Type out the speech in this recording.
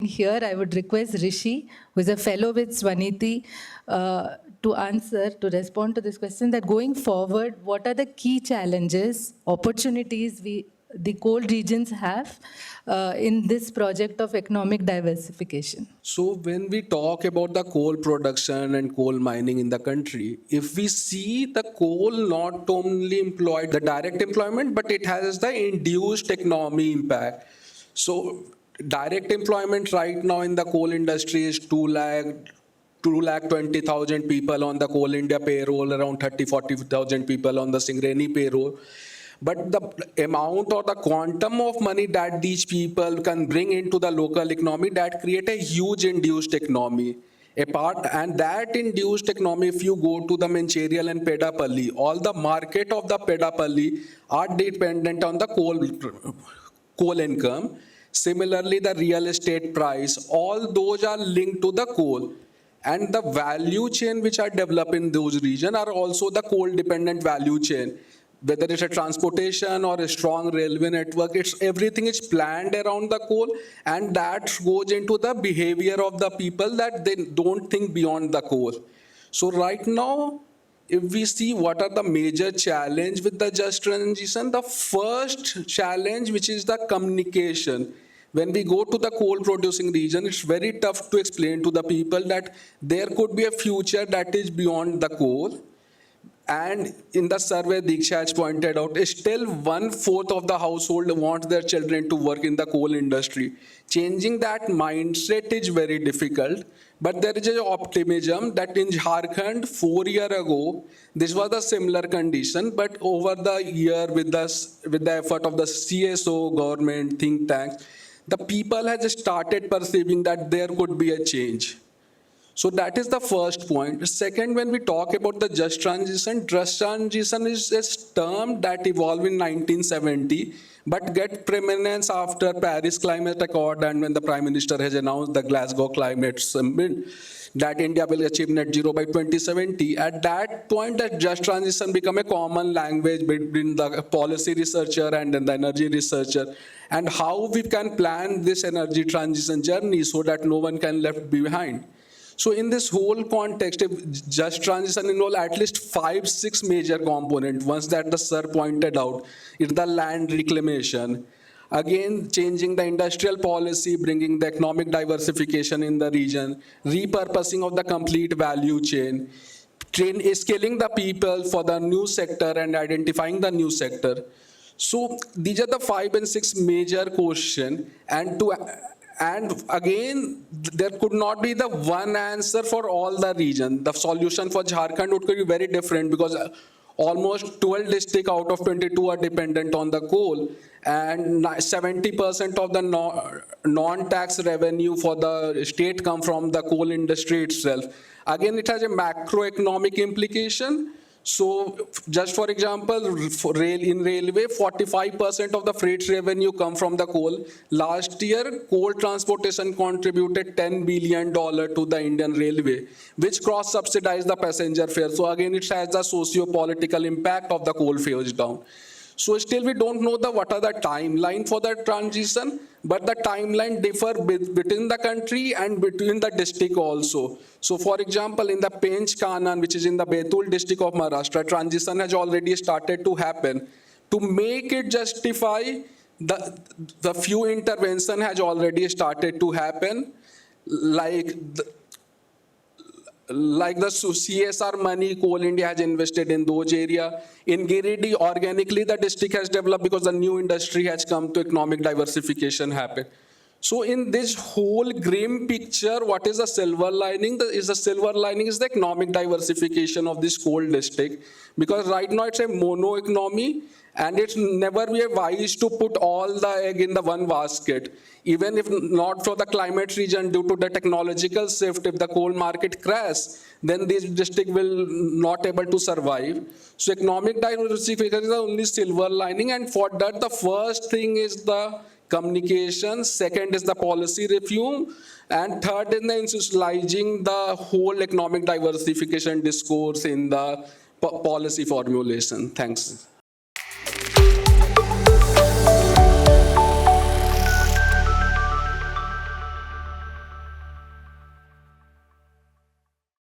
here, I would request Rishi, who is a fellow with Swaniti, to respond to this question, that going forward, what are the key challenges, opportunities the coal regions have in this project of economic diversification? So when we talk about the coal production and coal mining in the country, if we see the coal not only employed the direct employment, but it has the induced economy impact. So direct employment right now in the coal industry is 2,20,000 people on the Coal India payroll, around 30,000-40,000 people on the Singareni payroll. But the amount or the quantum of money that these people can bring into the local economy, that create a huge induced economy. And that induced economy, if you go to the Mancherial and Pedapalli, all the market of the Pedapalli are dependent on the coal income. Similarly, the real estate price, all those are linked to the coal. And the value chain which are developed in those regions are also the coal dependent value chain. Whether it's a transportation or a strong railway network, everything is planned around the coal, and that goes into the behavior of the people that they don't think beyond the coal. So right now, if we see what are the major challenge with the just transition, the first challenge, which is the communication. When we go to the coal producing region, it's very tough to explain to the people that there could be a future that is beyond the coal. And in the survey, Diksha has pointed out, still 1/4 of the household want their children to work in the coal industry. Changing that mindset is very difficult, but there is an optimism that in Jharkhand 4 years ago, this was a similar condition, but over the year with the effort of the CSO, government, think tanks, the people have started perceiving that there could be a change. So that is the first point. Second, when we talk about the just transition is a term that evolved in 1970, but get prominence after Paris Climate Accord and when the Prime Minister has announced the Glasgow Climate Summit that India will achieve net zero by 2070. At that point, that just transition become a common language between the policy researcher and the energy researcher, and how we can plan this energy transition journey so that no one can left behind. So in this whole context, if just transition involves at least 5-6 major components. Ones that the sir pointed out, it's the land reclamation. Again, changing the industrial policy, bringing the economic diversification in the region, repurposing of the complete value chain, scaling the people for the new sector and identifying the new sector. So these are the 5 and 6 major questions. And again, there could not be the one answer for all the region. The solution for Jharkhand would be very different because almost 12 districts out of 22 are dependent on the coal, and 70% of the non-tax revenue for the state come from the coal industry itself. Again, it has a macroeconomic implication. So just for example, in railway, 45% of the freight revenue come from the coal. Last year, coal transportation contributed $10 billion to the Indian Railway, which cross-subsidized the passenger fare. So again, it has the socio-political impact of the coal fares down. So still we don't know what are the timeline for the transition, but the timeline differ between the country and between the district also. So for example, in the Pench Kanan, which is in the Betul district of Maharashtra, transition has already started to happen. To make it justify, the few intervention has already started to happen, like the CSR money Coal India has invested in those areas. In Giridih, organically the district has developed because the new industry has come to economic diversification happen. So in this whole grim picture, what is the silver lining? The silver lining is the economic diversification of this coal district, because right now it's a mono economy, and it's never be wise to put all the egg in the one basket. Even if not for the climate region, due to the technological shift, if the coal market crash, then this district will not able to survive. So economic diversification is the only silver lining, and for that the first thing is the communication, second is the policy reform, and third is the institutionalizing the whole economic diversification discourse in the policy formulation. Thanks.